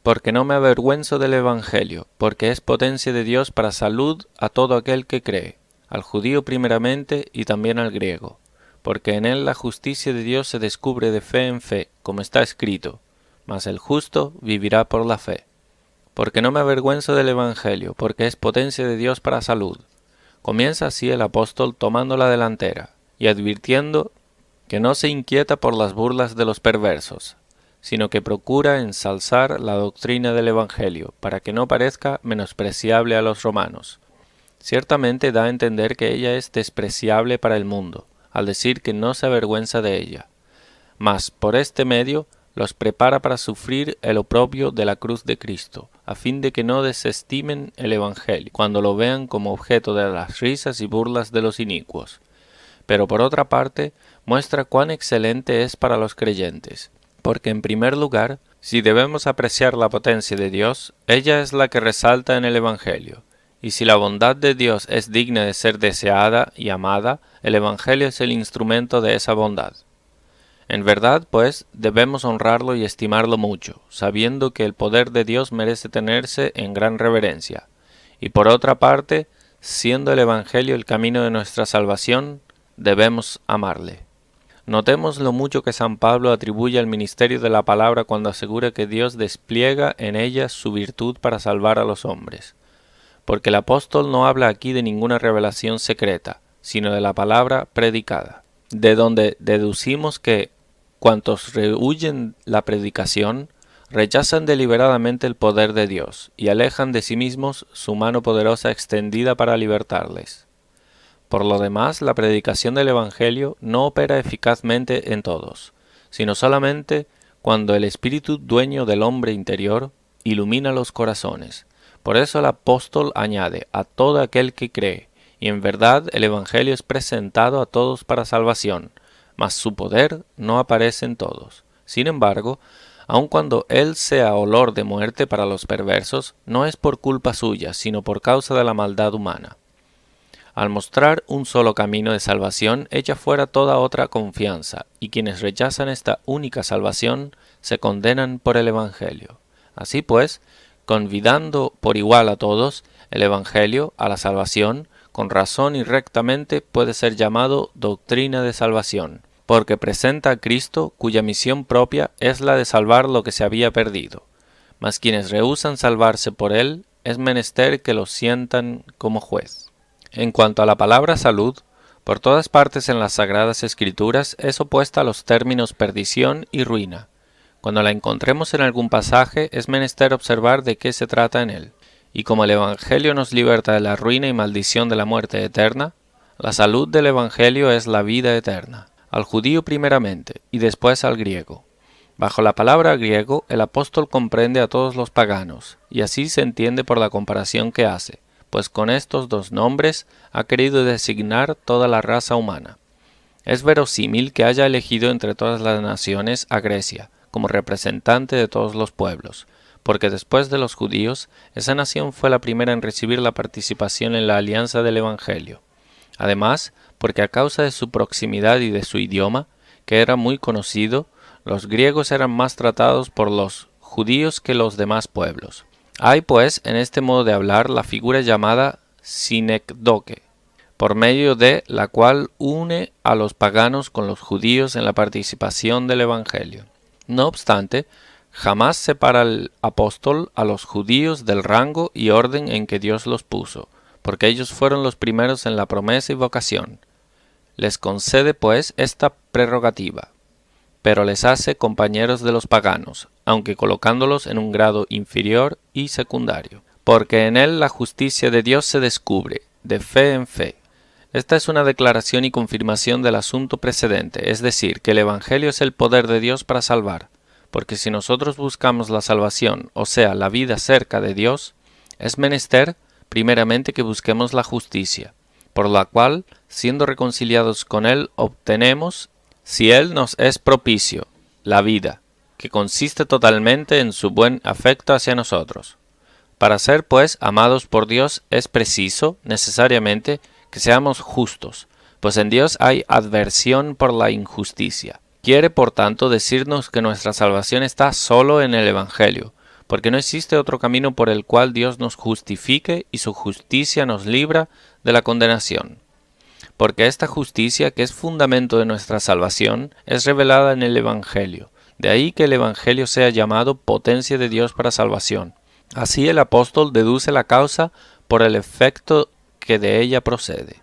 Porque no me avergüenzo del Evangelio, porque es potencia de Dios para salud a todo aquel que cree, al judío primeramente y también al griego, porque en él la justicia de Dios se descubre de fe en fe, como está escrito, mas el justo vivirá por la fe. Porque no me avergüenzo del Evangelio, porque es potencia de Dios para salud. Comienza así el apóstol tomando la delantera, y advirtiendo que no se inquieta por las burlas de los perversos, sino que procura ensalzar la doctrina del Evangelio, para que no parezca menospreciable a los romanos. Ciertamente da a entender que ella es despreciable para el mundo, al decir que no se avergüenza de ella. Mas por este medio los prepara para sufrir el oprobio de la cruz de Cristo, a fin de que no desestimen el Evangelio, cuando lo vean como objeto de las risas y burlas de los inicuos. Pero por otra parte, muestra cuán excelente es para los creyentes, porque en primer lugar, si debemos apreciar la potencia de Dios, ella es la que resalta en el Evangelio, y si la bondad de Dios es digna de ser deseada y amada, el Evangelio es el instrumento de esa bondad. En verdad, pues, debemos honrarlo y estimarlo mucho, sabiendo que el poder de Dios merece tenerse en gran reverencia, y por otra parte, siendo el Evangelio el camino de nuestra salvación, debemos amarle. Notemos lo mucho que San Pablo atribuye al ministerio de la palabra cuando asegura que Dios despliega en ella su virtud para salvar a los hombres. Porque el apóstol no habla aquí de ninguna revelación secreta, sino de la palabra predicada, de donde deducimos que cuantos rehuyen la predicación, rechazan deliberadamente el poder de Dios y alejan de sí mismos su mano poderosa extendida para libertarles. Por lo demás, la predicación del Evangelio no opera eficazmente en todos, sino solamente cuando el Espíritu dueño del hombre interior ilumina los corazones. Por eso el apóstol añade a todo aquel que cree, y en verdad el Evangelio es presentado a todos para salvación, mas su poder no aparece en todos. Sin embargo, aun cuando él sea olor de muerte para los perversos, no es por culpa suya, sino por causa de la maldad humana. Al mostrar un solo camino de salvación, echa fuera toda otra confianza, y quienes rechazan esta única salvación se condenan por el Evangelio. Así pues, convidando por igual a todos, el Evangelio a la salvación, con razón y rectamente puede ser llamado doctrina de salvación, porque presenta a Cristo cuya misión propia es la de salvar lo que se había perdido. Mas quienes rehúsan salvarse por él, es menester que lo sientan como juez. En cuanto a la palabra salud, por todas partes en las Sagradas Escrituras es opuesta a los términos perdición y ruina. Cuando la encontremos en algún pasaje, es menester observar de qué se trata en él. Y como el Evangelio nos liberta de la ruina y maldición de la muerte eterna, la salud del Evangelio es la vida eterna, al judío primeramente y después al griego. Bajo la palabra griego, el apóstol comprende a todos los paganos, y así se entiende por la comparación que hace, pues con estos dos nombres ha querido designar toda la raza humana. Es verosímil que haya elegido entre todas las naciones a Grecia, como representante de todos los pueblos, porque después de los judíos, esa nación fue la primera en recibir la participación en la alianza del Evangelio. Además, porque a causa de su proximidad y de su idioma, que era muy conocido, los griegos eran más tratados por los judíos que los demás pueblos. Hay, pues, en este modo de hablar la figura llamada sinecdoque, por medio de la cual une a los paganos con los judíos en la participación del Evangelio. No obstante, jamás separa el apóstol a los judíos del rango y orden en que Dios los puso, porque ellos fueron los primeros en la promesa y vocación. Les concede, pues, esta prerrogativa, pero les hace compañeros de los paganos, aunque colocándolos en un grado inferior y secundario, porque en él la justicia de Dios se descubre, de fe en fe. Esta es una declaración y confirmación del asunto precedente, es decir, que el Evangelio es el poder de Dios para salvar, porque si nosotros buscamos la salvación, o sea, la vida cerca de Dios, es menester, primeramente, que busquemos la justicia, por la cual, siendo reconciliados con Él, obtenemos, si Él nos es propicio, la vida, que consiste totalmente en su buen afecto hacia nosotros. Para ser, pues, amados por Dios es preciso, necesariamente, que seamos justos, pues en Dios hay adversión por la injusticia. Quiere, por tanto, decirnos que nuestra salvación está solo en el Evangelio, porque no existe otro camino por el cual Dios nos justifique y su justicia nos libra de la condenación. Porque esta justicia, que es fundamento de nuestra salvación, es revelada en el Evangelio. De ahí que el Evangelio sea llamado potencia de Dios para salvación. Así el apóstol deduce la causa por el efecto que de ella procede.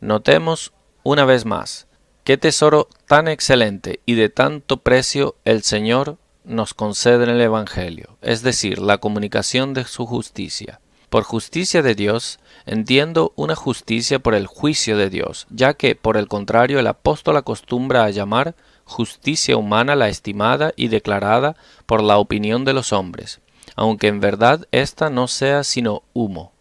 Notemos una vez más, qué tesoro tan excelente y de tanto precio el Señor nos concede en el Evangelio, es decir, la comunicación de su justicia. Por justicia de Dios, entiendo una justicia por el juicio de Dios, ya que, por el contrario, el apóstol acostumbra a llamar justicia humana la estimada y declarada por la opinión de los hombres, aunque en verdad ésta no sea sino humo.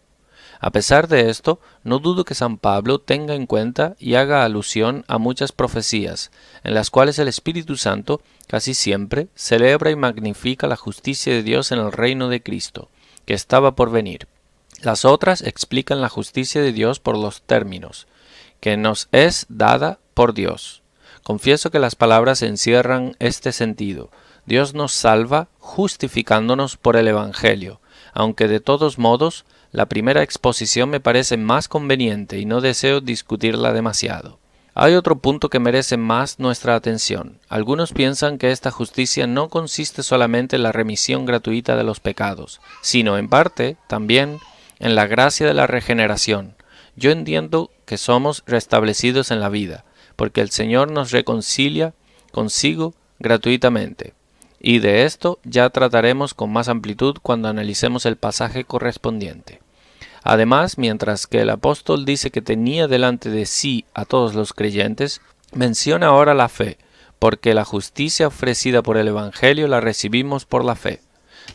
A pesar de esto, no dudo que San Pablo tenga en cuenta y haga alusión a muchas profecías, en las cuales el Espíritu Santo, casi siempre, celebra y magnifica la justicia de Dios en el reino de Cristo, que estaba por venir. Las otras explican la justicia de Dios por los términos, que nos es dada por Dios. Confieso que las palabras encierran este sentido. Dios nos salva justificándonos por el Evangelio, aunque de todos modos la primera exposición me parece más conveniente y no deseo discutirla demasiado. Hay otro punto que merece más nuestra atención. Algunos piensan que esta justicia no consiste solamente en la remisión gratuita de los pecados, sino en parte, también, en la gracia de la regeneración. Yo entiendo que somos restablecidos en la vida, porque el Señor nos reconcilia consigo gratuitamente. Y de esto ya trataremos con más amplitud cuando analicemos el pasaje correspondiente. Además, mientras que el apóstol dice que tenía delante de sí a todos los creyentes, menciona ahora la fe, porque la justicia ofrecida por el Evangelio la recibimos por la fe.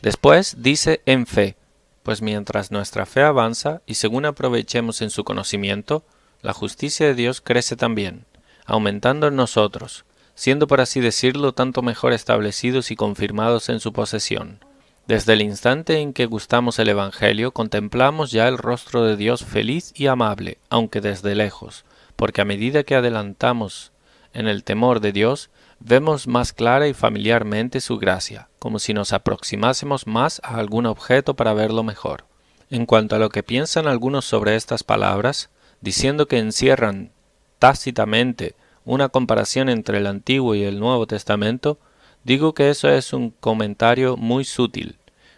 Después dice en fe, pues mientras nuestra fe avanza y según aprovechemos en su conocimiento, la justicia de Dios crece también, aumentando en nosotros, siendo por así decirlo tanto mejor establecidos y confirmados en su posesión. Desde el instante en que gustamos el Evangelio, contemplamos ya el rostro de Dios feliz y amable, aunque desde lejos, porque a medida que adelantamos en el temor de Dios, vemos más clara y familiarmente su gracia, como si nos aproximásemos más a algún objeto para verlo mejor. En cuanto a lo que piensan algunos sobre estas palabras, diciendo que encierran tácitamente una comparación entre el Antiguo y el Nuevo Testamento, digo que eso es un comentario muy sutil,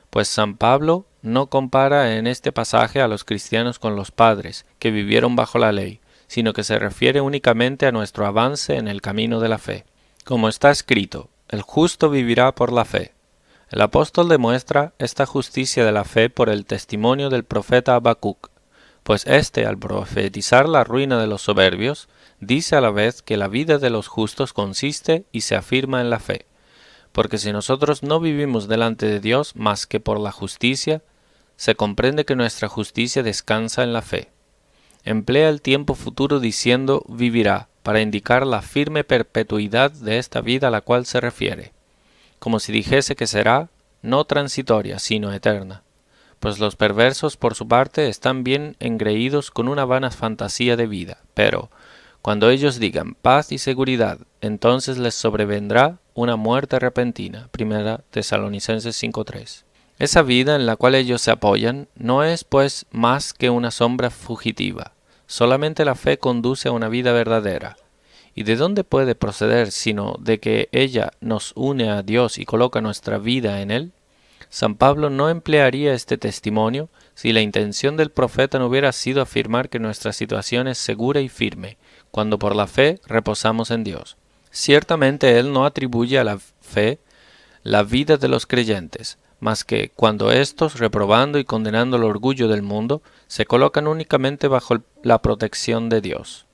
pues San Pablo no compara en este pasaje a los cristianos con los padres, que vivieron bajo la ley, sino que se refiere únicamente a nuestro avance en el camino de la fe. Como está escrito, el justo vivirá por la fe. El apóstol demuestra esta justicia de la fe por el testimonio del profeta Habacuc, pues éste, al profetizar la ruina de los soberbios, dice a la vez que la vida de los justos consiste y se afirma en la fe. Porque si nosotros no vivimos delante de Dios más que por la justicia, se comprende que nuestra justicia descansa en la fe. Emplea el tiempo futuro diciendo vivirá, para indicar la firme perpetuidad de esta vida a la cual se refiere, como si dijese que será no transitoria, sino eterna. Pues los perversos por su parte están bien engreídos con una vana fantasía de vida, pero cuando ellos digan paz y seguridad, entonces les sobrevendrá una muerte repentina. 1 Tesalonicenses 5:3. Esa vida en la cual ellos se apoyan no es pues más que una sombra fugitiva. Solamente la fe conduce a una vida verdadera. ¿Y de dónde puede proceder sino de que ella nos une a Dios y coloca nuestra vida en Él? San Pablo no emplearía este testimonio si la intención del profeta no hubiera sido afirmar que nuestra situación es segura y firme, cuando por la fe reposamos en Dios. Ciertamente él no atribuye a la fe la vida de los creyentes, mas que cuando éstos, reprobando y condenando el orgullo del mundo, se colocan únicamente bajo la protección de Dios.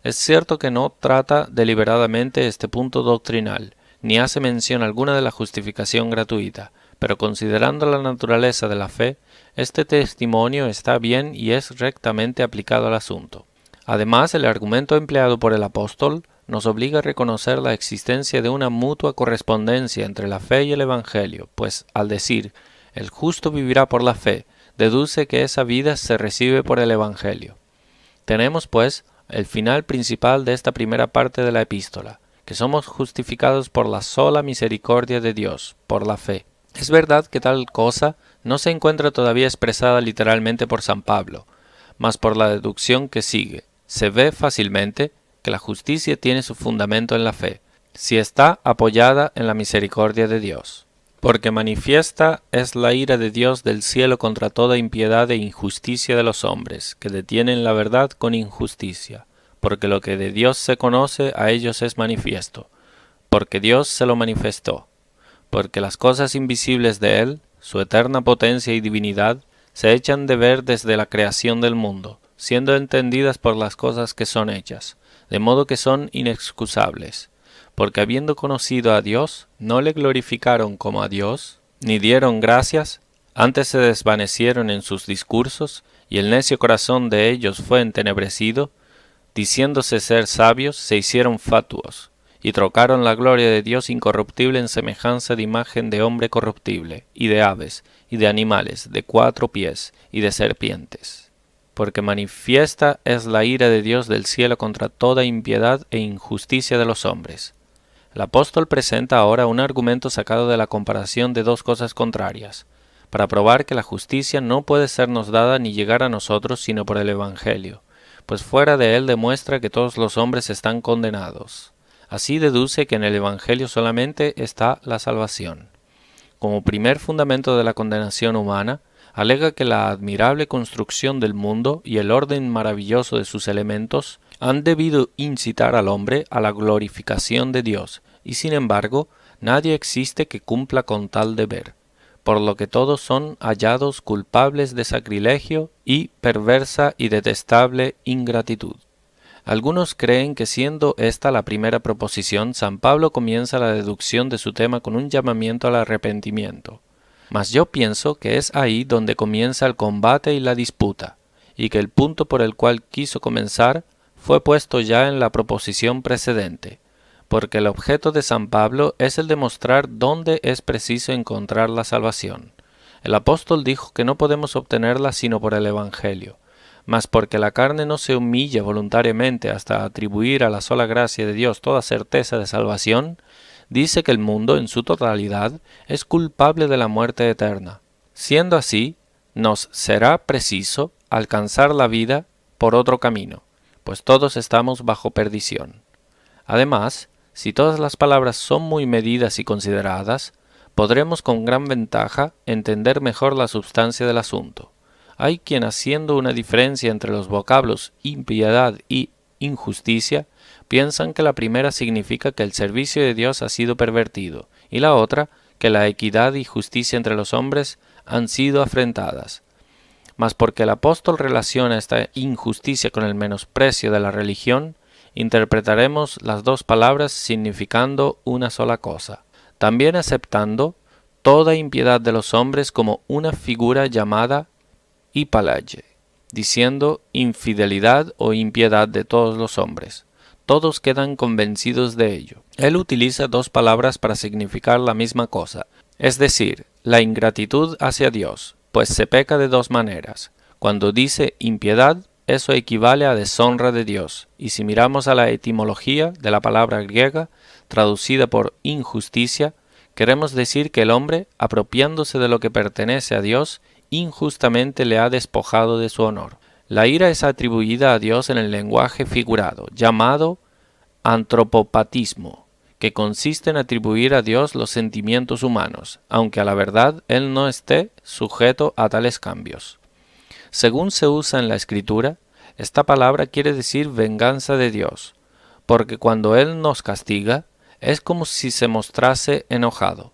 Es cierto que no trata deliberadamente este punto doctrinal, ni hace mención alguna de la justificación gratuita, pero considerando la naturaleza de la fe, este testimonio está bien y es rectamente aplicado al asunto. Además, el argumento empleado por el apóstol nos obliga a reconocer la existencia de una mutua correspondencia entre la fe y el Evangelio, pues al decir «el justo vivirá por la fe», deduce que esa vida se recibe por el Evangelio. Tenemos, pues, el final principal de esta primera parte de la epístola, que somos justificados por la sola misericordia de Dios, por la fe. Es verdad que tal cosa no se encuentra todavía expresada literalmente por San Pablo, mas por la deducción que sigue, se ve fácilmente que la justicia tiene su fundamento en la fe, si está apoyada en la misericordia de Dios. Porque manifiesta es la ira de Dios del cielo contra toda impiedad e injusticia de los hombres, que detienen la verdad con injusticia, porque lo que de Dios se conoce a ellos es manifiesto, porque Dios se lo manifestó, porque las cosas invisibles de Él, su eterna potencia y divinidad, se echan de ver desde la creación del mundo, siendo entendidas por las cosas que son hechas, de modo que son inexcusables, porque habiendo conocido a Dios, no le glorificaron como a Dios, ni dieron gracias, antes se desvanecieron en sus discursos, y el necio corazón de ellos fue entenebrecido, diciéndose ser sabios, se hicieron fatuos, y trocaron la gloria de Dios incorruptible en semejanza de imagen de hombre corruptible, y de aves, y de animales, de 4 pies, y de serpientes. Porque manifiesta es la ira de Dios del cielo contra toda impiedad e injusticia de los hombres. El apóstol presenta ahora un argumento sacado de la comparación de dos cosas contrarias, para probar que la justicia no puede sernos dada ni llegar a nosotros sino por el Evangelio, pues fuera de él demuestra que todos los hombres están condenados. Así deduce que en el Evangelio solamente está la salvación. Como primer fundamento de la condenación humana, alega que la admirable construcción del mundo y el orden maravilloso de sus elementos han debido incitar al hombre a la glorificación de Dios, y sin embargo, nadie existe que cumpla con tal deber, por lo que todos son hallados culpables de sacrilegio y perversa y detestable ingratitud. Algunos creen que siendo esta la primera proposición, San Pablo comienza la deducción de su tema con un llamamiento al arrepentimiento. Mas yo pienso que es ahí donde comienza el combate y la disputa, y que el punto por el cual quiso comenzar fue puesto ya en la proposición precedente, porque el objeto de San Pablo es el de mostrar dónde es preciso encontrar la salvación. El apóstol dijo que no podemos obtenerla sino por el Evangelio, mas porque la carne no se humilla voluntariamente hasta atribuir a la sola gracia de Dios toda certeza de salvación, dice que el mundo en su totalidad es culpable de la muerte eterna. Siendo así, nos será preciso alcanzar la vida por otro camino, pues todos estamos bajo perdición. Además, si todas las palabras son muy medidas y consideradas, podremos con gran ventaja entender mejor la substancia del asunto. Hay quien, haciendo una diferencia entre los vocablos impiedad y injusticia, piensan que la primera significa que el servicio de Dios ha sido pervertido, y la otra, que la equidad y justicia entre los hombres han sido afrentadas. Mas porque el apóstol relaciona esta injusticia con el menosprecio de la religión, interpretaremos las dos palabras significando una sola cosa, también aceptando toda impiedad de los hombres como una figura llamada hipalaye, diciendo infidelidad o impiedad de todos los hombres. Todos quedan convencidos de ello. Él utiliza dos palabras para significar la misma cosa, es decir, la ingratitud hacia Dios, pues se peca de dos maneras. Cuando dice impiedad, eso equivale a deshonra de Dios, y si miramos a la etimología de la palabra griega, traducida por injusticia, queremos decir que el hombre, apropiándose de lo que pertenece a Dios, injustamente le ha despojado de su honor. La ira es atribuida a Dios en el lenguaje figurado, llamado antropopatismo, que consiste en atribuir a Dios los sentimientos humanos, aunque a la verdad Él no esté sujeto a tales cambios. Según se usa en la Escritura, esta palabra quiere decir venganza de Dios, porque cuando Él nos castiga, es como si se mostrase enojado.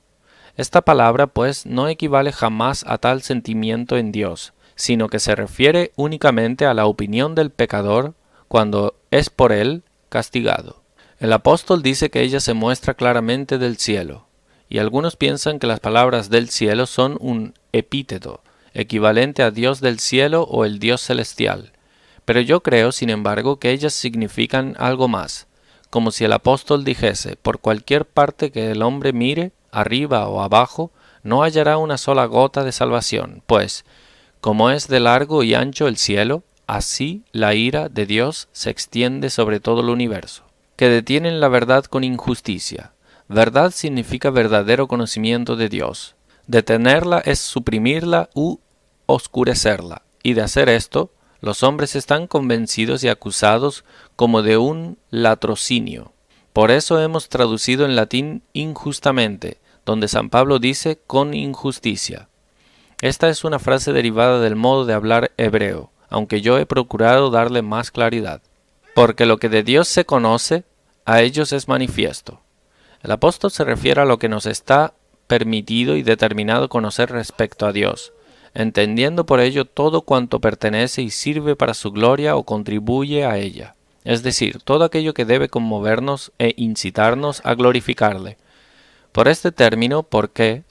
Esta palabra, pues, no equivale jamás a tal sentimiento en Dios, sino que se refiere únicamente a la opinión del pecador cuando es por él castigado. El apóstol dice que ella se muestra claramente del cielo, y algunos piensan que las palabras del cielo son un epíteto, equivalente a Dios del cielo o el Dios celestial. Pero yo creo, sin embargo, que ellas significan algo más, como si el apóstol dijese, por cualquier parte que el hombre mire, arriba o abajo, no hallará una sola gota de salvación, pues, como es de largo y ancho el cielo, así la ira de Dios se extiende sobre todo el universo. Que detienen la verdad con injusticia. Verdad significa verdadero conocimiento de Dios. Detenerla es suprimirla u oscurecerla, y de hacer esto, los hombres están convencidos y acusados como de un latrocinio. Por eso hemos traducido en latín injustamente, donde San Pablo dice con injusticia. Esta es una frase derivada del modo de hablar hebreo, aunque yo he procurado darle más claridad. Porque lo que de Dios se conoce, a ellos es manifiesto. El apóstol se refiere a lo que nos está permitido y determinado conocer respecto a Dios, entendiendo por ello todo cuanto pertenece y sirve para su gloria o contribuye a ella, es decir, todo aquello que debe conmovernos e incitarnos a glorificarle. Por este término, ¿por qué?,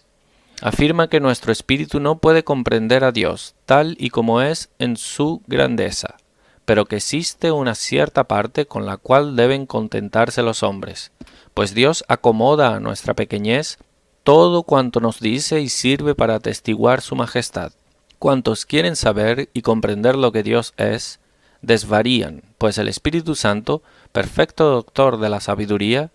afirma que nuestro espíritu no puede comprender a Dios tal y como es en su grandeza, pero que existe una cierta parte con la cual deben contentarse los hombres, pues Dios acomoda a nuestra pequeñez todo cuanto nos dice y sirve para atestiguar su majestad. Cuantos quieren saber y comprender lo que Dios es, desvarían, pues el Espíritu Santo, perfecto doctor de la sabiduría,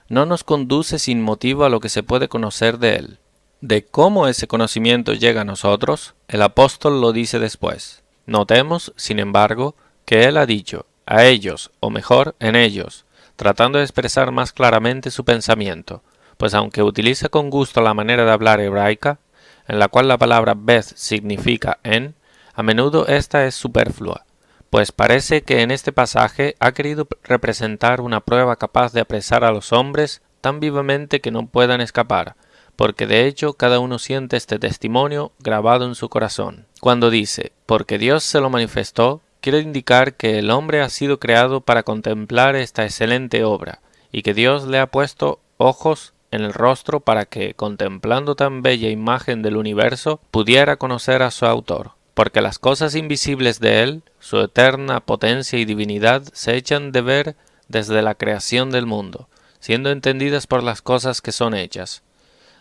no nos conduce sin motivo a lo que se puede conocer de Él. De cómo ese conocimiento llega a nosotros, el apóstol lo dice después. Notemos, sin embargo, que él ha dicho, a ellos, o mejor, en ellos, tratando de expresar más claramente su pensamiento, pues aunque utiliza con gusto la manera de hablar hebraica, en la cual la palabra beth significa en, a menudo esta es superflua, pues parece que en este pasaje ha querido representar una prueba capaz de apresar a los hombres tan vivamente que no puedan escapar, porque de hecho cada uno siente este testimonio grabado en su corazón. Cuando dice, porque Dios se lo manifestó, quiere indicar que el hombre ha sido creado para contemplar esta excelente obra, y que Dios le ha puesto ojos en el rostro para que, contemplando tan bella imagen del universo, pudiera conocer a su autor. Porque las cosas invisibles de él, su eterna potencia y divinidad, se echan de ver desde la creación del mundo, siendo entendidas por las cosas que son hechas.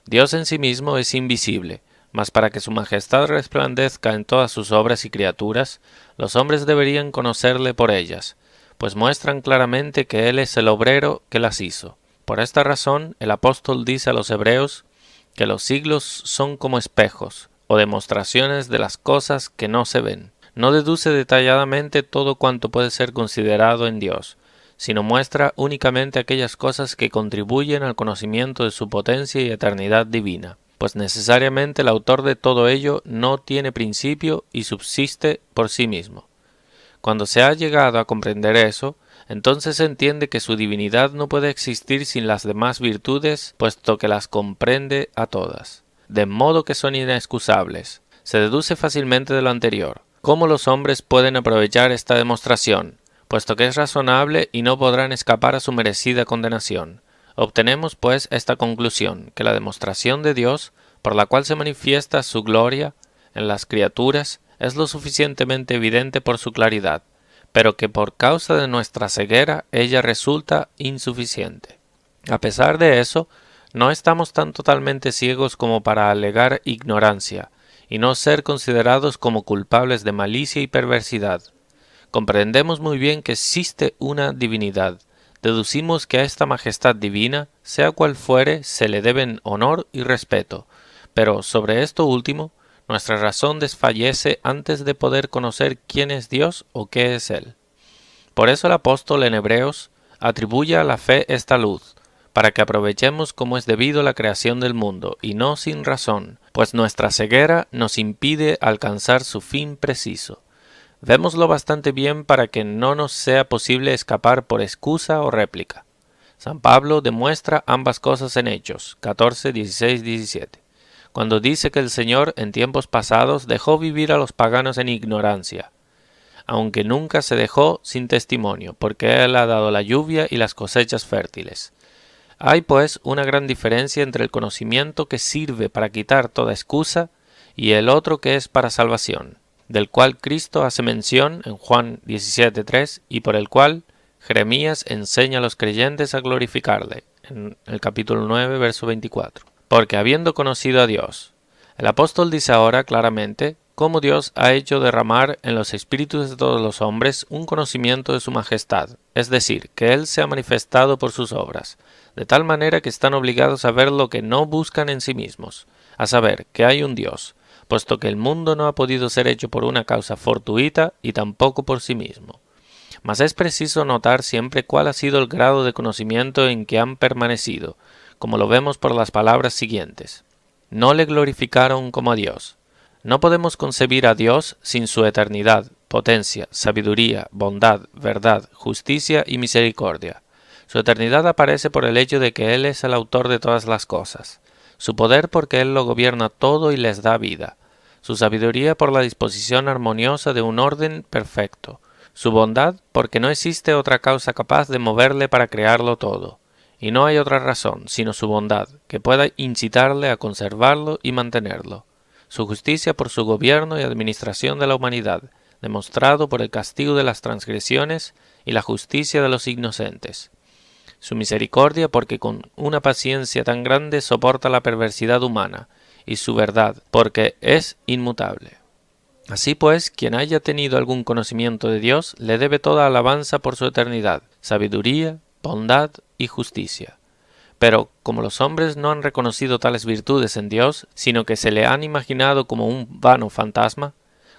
Dios en sí mismo es invisible, mas para que su majestad resplandezca en todas sus obras y criaturas, los hombres deberían conocerle por ellas, pues muestran claramente que Él es el obrero que las hizo. Por esta razón, el apóstol dice a los hebreos que los siglos son como espejos, o demostraciones de las cosas que no se ven. No deduce detalladamente todo cuanto puede ser considerado en Dios, sino muestra únicamente aquellas cosas que contribuyen al conocimiento de su potencia y eternidad divina, pues necesariamente el autor de todo ello no tiene principio y subsiste por sí mismo. Cuando se ha llegado a comprender eso, entonces se entiende que su divinidad no puede existir sin las demás virtudes, puesto que las comprende a todas, de modo que son inexcusables. Se deduce fácilmente de lo anterior. ¿Cómo los hombres pueden aprovechar esta demostración? Puesto que es razonable y no podrán escapar a su merecida condenación. Obtenemos, pues, esta conclusión, que la demostración de Dios, por la cual se manifiesta su gloria en las criaturas, es lo suficientemente evidente por su claridad, pero que por causa de nuestra ceguera ella resulta insuficiente. A pesar de eso, no estamos tan totalmente ciegos como para alegar ignorancia, y no ser considerados como culpables de malicia y perversidad. Comprendemos muy bien que existe una divinidad. Deducimos que a esta majestad divina, sea cual fuere, se le deben honor y respeto, pero sobre esto último, nuestra razón desfallece antes de poder conocer quién es Dios o qué es Él. Por eso el apóstol en Hebreos atribuye a la fe esta luz, para que aprovechemos como es debido la creación del mundo, y no sin razón, pues nuestra ceguera nos impide alcanzar su fin preciso. Vémoslo bastante bien para que no nos sea posible escapar por excusa o réplica. San Pablo demuestra ambas cosas en Hechos 14, 16, 17, cuando dice que el Señor en tiempos pasados dejó vivir a los paganos en ignorancia, aunque nunca se dejó sin testimonio, porque Él ha dado la lluvia y las cosechas fértiles. Hay pues una gran diferencia entre el conocimiento que sirve para quitar toda excusa y el otro que es para salvación, del cual Cristo hace mención en Juan 17:3 y por el cual Jeremías enseña a los creyentes a glorificarle, en el capítulo 9, verso 24. Porque habiendo conocido a Dios, el apóstol dice ahora claramente cómo Dios ha hecho derramar en los espíritus de todos los hombres un conocimiento de su majestad, es decir, que Él se ha manifestado por sus obras, de tal manera que están obligados a ver lo que no buscan en sí mismos, a saber, que hay un Dios, puesto que el mundo no ha podido ser hecho por una causa fortuita y tampoco por sí mismo. Mas es preciso notar siempre cuál ha sido el grado de conocimiento en que han permanecido, como lo vemos por las palabras siguientes. No le glorificaron como a Dios. No podemos concebir a Dios sin su eternidad, potencia, sabiduría, bondad, verdad, justicia y misericordia. Su eternidad aparece por el hecho de que Él es el autor de todas las cosas, su poder porque Él lo gobierna todo y les da vida, su sabiduría por la disposición armoniosa de un orden perfecto, su bondad porque no existe otra causa capaz de moverle para crearlo todo, y no hay otra razón sino su bondad que pueda incitarle a conservarlo y mantenerlo, su justicia por su gobierno y administración de la humanidad, demostrado por el castigo de las transgresiones y la justicia de los inocentes, su misericordia porque con una paciencia tan grande soporta la perversidad humana, y su verdad porque es inmutable. Así pues, quien haya tenido algún conocimiento de Dios le debe toda alabanza por su eternidad, sabiduría, bondad y justicia. Pero como los hombres no han reconocido tales virtudes en Dios, sino que se le han imaginado como un vano fantasma,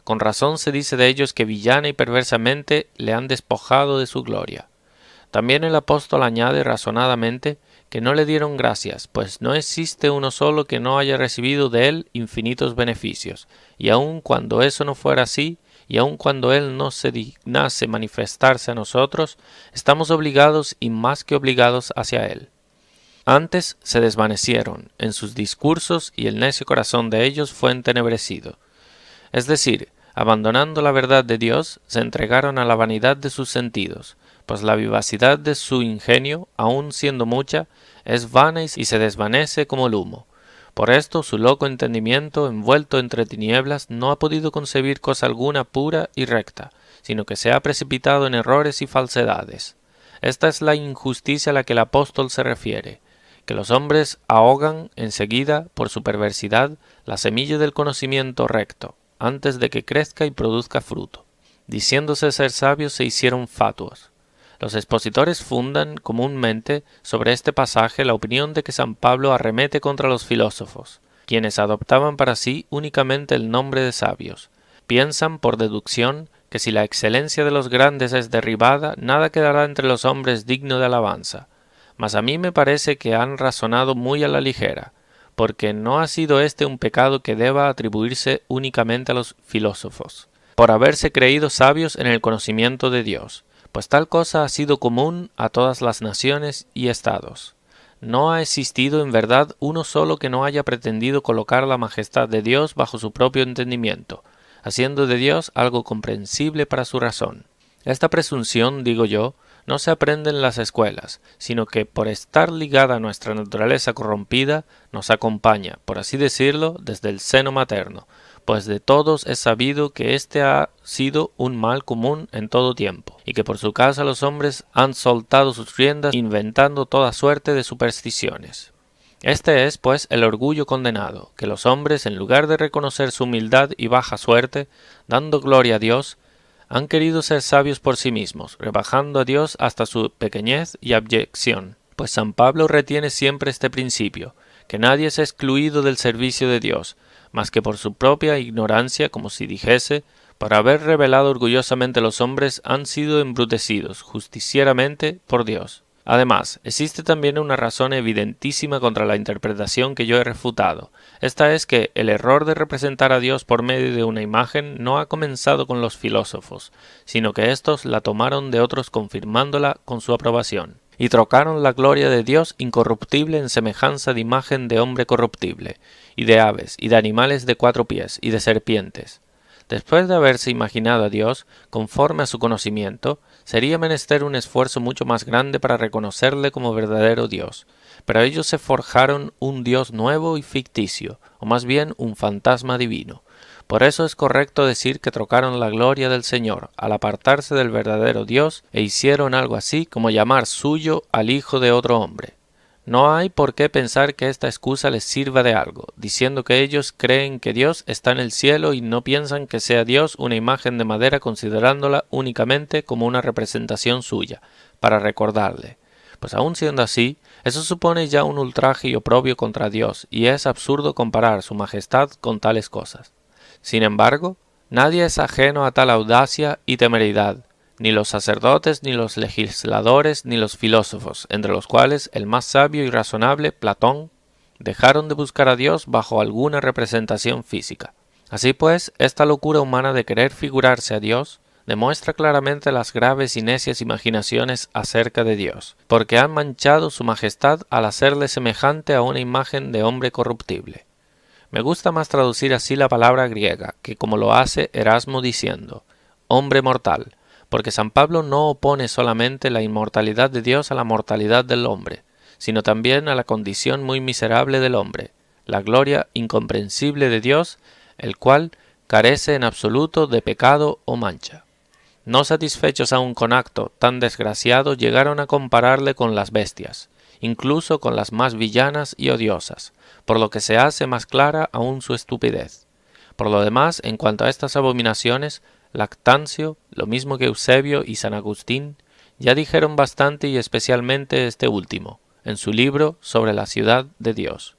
con razón se dice de ellos que villana y perversamente le han despojado de su gloria. También el apóstol añade razonadamente que no le dieron gracias, pues no existe uno solo que no haya recibido de él infinitos beneficios, y aun cuando eso no fuera así, y aun cuando él no se dignase manifestarse a nosotros, estamos obligados y más que obligados hacia él. Antes se desvanecieron en sus discursos y el necio corazón de ellos fue entenebrecido. Es decir, abandonando la verdad de Dios, se entregaron a la vanidad de sus sentidos, pues la vivacidad de su ingenio, aun siendo mucha, es vana y se desvanece como el humo. Por esto su loco entendimiento, envuelto entre tinieblas, no ha podido concebir cosa alguna pura y recta, sino que se ha precipitado en errores y falsedades. Esta es la injusticia a la que el apóstol se refiere, que los hombres ahogan enseguida, por su perversidad, la semilla del conocimiento recto, antes de que crezca y produzca fruto. Diciéndose ser sabios se hicieron fatuos. Los expositores fundan comúnmente sobre este pasaje la opinión de que San Pablo arremete contra los filósofos, quienes adoptaban para sí únicamente el nombre de sabios. Piensan por deducción que si la excelencia de los grandes es derribada, nada quedará entre los hombres digno de alabanza. Mas a mí me parece que han razonado muy a la ligera, porque no ha sido este un pecado que deba atribuirse únicamente a los filósofos, por haberse creído sabios en el conocimiento de Dios, pues tal cosa ha sido común a todas las naciones y estados. No ha existido en verdad uno solo que no haya pretendido colocar la majestad de Dios bajo su propio entendimiento, haciendo de Dios algo comprensible para su razón. Esta presunción, digo yo, no se aprende en las escuelas, sino que por estar ligada a nuestra naturaleza corrompida, nos acompaña, por así decirlo, desde el seno materno, pues de todos es sabido que éste ha sido un mal común en todo tiempo, y que por su causa los hombres han soltado sus riendas inventando toda suerte de supersticiones. Este es, pues, el orgullo condenado, que los hombres, en lugar de reconocer su humildad y baja suerte, dando gloria a Dios, han querido ser sabios por sí mismos, rebajando a Dios hasta su pequeñez y abyección. Pues San Pablo retiene siempre este principio, que nadie es excluido del servicio de Dios, más que por su propia ignorancia, como si dijese, por haber revelado orgullosamente los hombres han sido embrutecidos justicieramente por Dios. Además, existe también una razón evidentísima contra la interpretación que yo he refutado. Esta es que el error de representar a Dios por medio de una imagen no ha comenzado con los filósofos, sino que éstos la tomaron de otros confirmándola con su aprobación, y trocaron la gloria de Dios incorruptible en semejanza de imagen de hombre corruptible, y de aves, y de animales de 4 pies, y de serpientes. Después de haberse imaginado a Dios, conforme a su conocimiento, sería menester un esfuerzo mucho más grande para reconocerle como verdadero Dios, pero ellos se forjaron un Dios nuevo y ficticio, o más bien un fantasma divino. Por eso es correcto decir que trocaron la gloria del Señor al apartarse del verdadero Dios e hicieron algo así como llamar suyo al hijo de otro hombre. No hay por qué pensar que esta excusa les sirva de algo, diciendo que ellos creen que Dios está en el cielo y no piensan que sea Dios una imagen de madera considerándola únicamente como una representación suya, para recordarle. Pues aun siendo así, Eso supone ya un ultraje y oprobio contra Dios, y es absurdo comparar su majestad con tales cosas. Sin embargo, nadie es ajeno a tal audacia y temeridad, ni los sacerdotes, ni los legisladores, ni los filósofos, entre los cuales el más sabio y razonable, Platón, dejaron de buscar a Dios bajo alguna representación física. Así pues, esta locura humana de querer figurarse a Dios demuestra claramente las graves y necias imaginaciones acerca de Dios, porque han manchado su majestad al hacerle semejante a una imagen de hombre corruptible. Me gusta más traducir así la palabra griega, que como lo hace Erasmo diciendo, hombre mortal, porque San Pablo no opone solamente la inmortalidad de Dios a la mortalidad del hombre, sino también a la condición muy miserable del hombre, la gloria incomprensible de Dios, el cual carece en absoluto de pecado o mancha. No satisfechos aún con acto tan desgraciado, llegaron a compararle con las bestias, incluso con las más villanas y odiosas, por lo que se hace más clara aún su estupidez. Por lo demás, en cuanto a estas abominaciones, Lactancio, lo mismo que Eusebio y San Agustín, ya dijeron bastante y especialmente este último, en su libro sobre la ciudad de Dios.